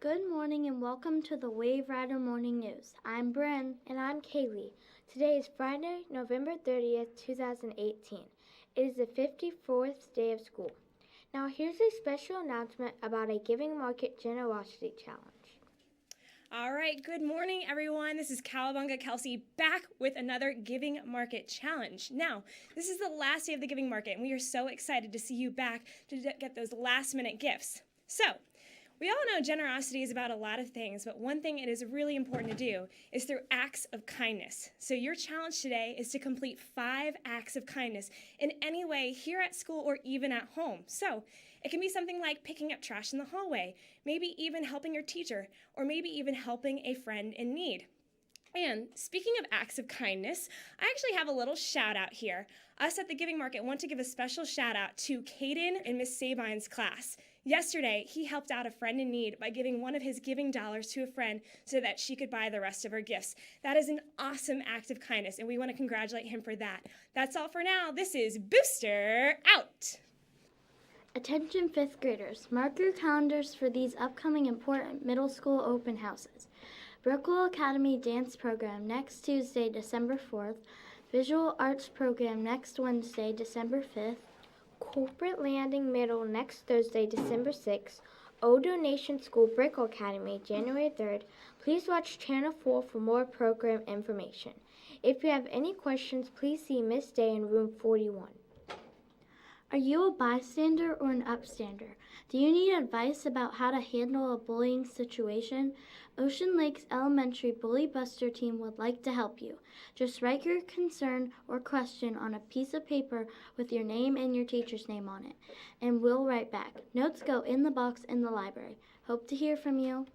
Good morning and welcome to the Waverider Morning News. I'm Bryn. And I'm Kaylee. Today is Friday, November 30th, 2018. It is the 54th day of school. Now here's a special announcement about a Giving Market Generosity Challenge. All right, good morning, everyone. This is Cowabunga Kelsey back with another Giving Market Challenge. Now, this is the last day of the Giving Market, and we are so excited to see you back to get those last-minute gifts. So, we all know generosity is about a lot of things, but one thing it is really important to do is through acts of kindness. So your challenge today is to complete 5 acts of kindness in any way here at school or even at home. So it can be something like picking up trash in the hallway, maybe even helping your teacher, or maybe even helping a friend in need. And speaking of acts of kindness, I actually have a little shout out here. Us at the Giving Market want to give a special shout out to Caden in Miss Sabine's class. Yesterday, he helped out a friend in need by giving one of his giving dollars to a friend so that she could buy the rest of her gifts. That is an awesome act of kindness, and we want to congratulate him for that. That's all for now. This is Booster out. Attention 5th graders, mark your calendars for these upcoming important middle school open houses. Brookville Academy Dance Program next Tuesday, December 4th. Visual Arts Program next Wednesday, December 5th. Corporate Landing Middle next Thursday, December 6th. O Donation School Brickell Academy, January 3rd. Please watch Channel 4 for more program information. If you have any questions, please see Miss Day in room 41. Are you a bystander or an upstander? Do you need advice about how to handle a bullying situation? Ocean Lakes Elementary Bully Buster team would like to help you. Just write your concern or question on a piece of paper with your name and your teacher's name on it, and we'll write back. Notes go in the box in the library. Hope to hear from you.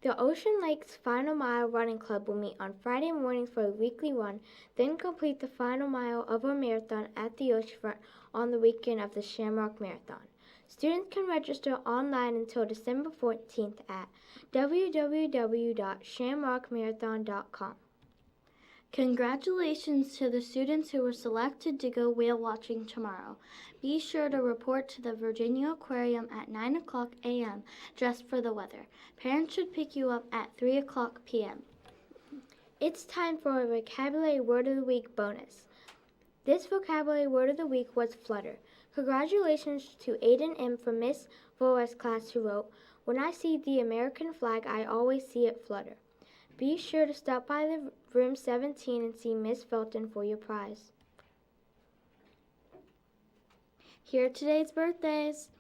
The Ocean Lakes Final Mile Running Club will meet on Friday mornings for a weekly run, then complete the final mile of a marathon at the oceanfront on the weekend of the Shamrock Marathon. Students can register online until December 14th at www.shamrockmarathon.com. Congratulations to the students who were selected to go whale watching tomorrow. Be sure to report to the Virginia Aquarium at 9 a.m. just for the weather. Parents should pick you up at 3 p.m. It's time for a Vocabulary Word of the Week bonus. This Vocabulary Word of the Week was Flutter. Congratulations to Aiden M. from Miss Vora's class who wrote, "When I see the American flag, I always see it flutter." Be sure to stop by the room 17 and see Miss Felton for your prize. Here are today's birthdays.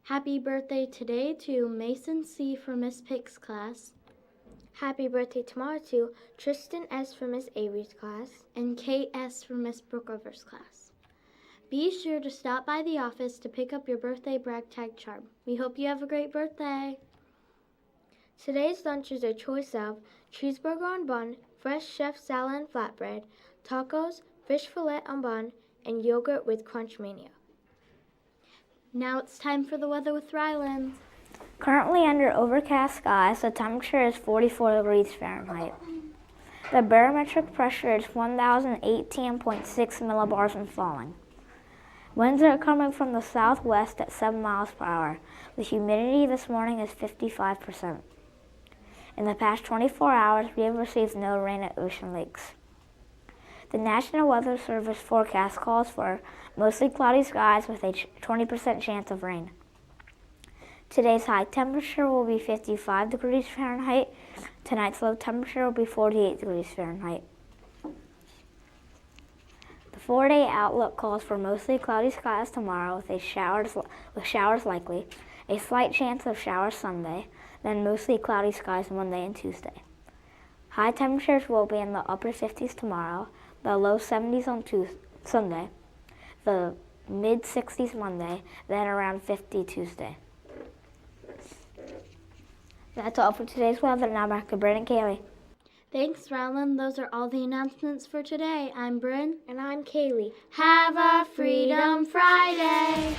Happy birthday today to Mason C. from Miss Pick's class. Happy birthday tomorrow to Tristan S. from Miss Avery's class. And Kate S. from Miss Brookover's class. Be sure to stop by the office to pick up your birthday brag tag charm. We hope you have a great birthday. Today's lunch is a choice of cheeseburger on bun, fresh chef salad and flatbread, tacos, fish fillet on bun, and yogurt with Crunch Mania. Now it's time for the weather with Ryland. Currently under overcast skies, the temperature is 44 degrees Fahrenheit. The barometric pressure is 1,018.6 millibars and falling. Winds are coming from the southwest at 7 miles per hour. The humidity this morning is 55%. In the past 24 hours, we have received no rain at Ocean Lakes. The National Weather Service forecast calls for mostly cloudy skies with a 20% chance of rain. Today's high temperature will be 55 degrees Fahrenheit. Tonight's low temperature will be 48 degrees Fahrenheit. The 4-day outlook calls for mostly cloudy skies tomorrow with showers likely, a slight chance of showers Sunday, then mostly cloudy skies Monday and Tuesday. High temperatures will be in the upper 50s tomorrow, the low 70s on Sunday, the mid 60s Monday, then around 50 Tuesday. That's all for today's weather. Now back to Bryn and Kaylee. Thanks, Ryland. Those are all the announcements for today. I'm Bryn. And I'm Kaylee. Have a Freedom Friday!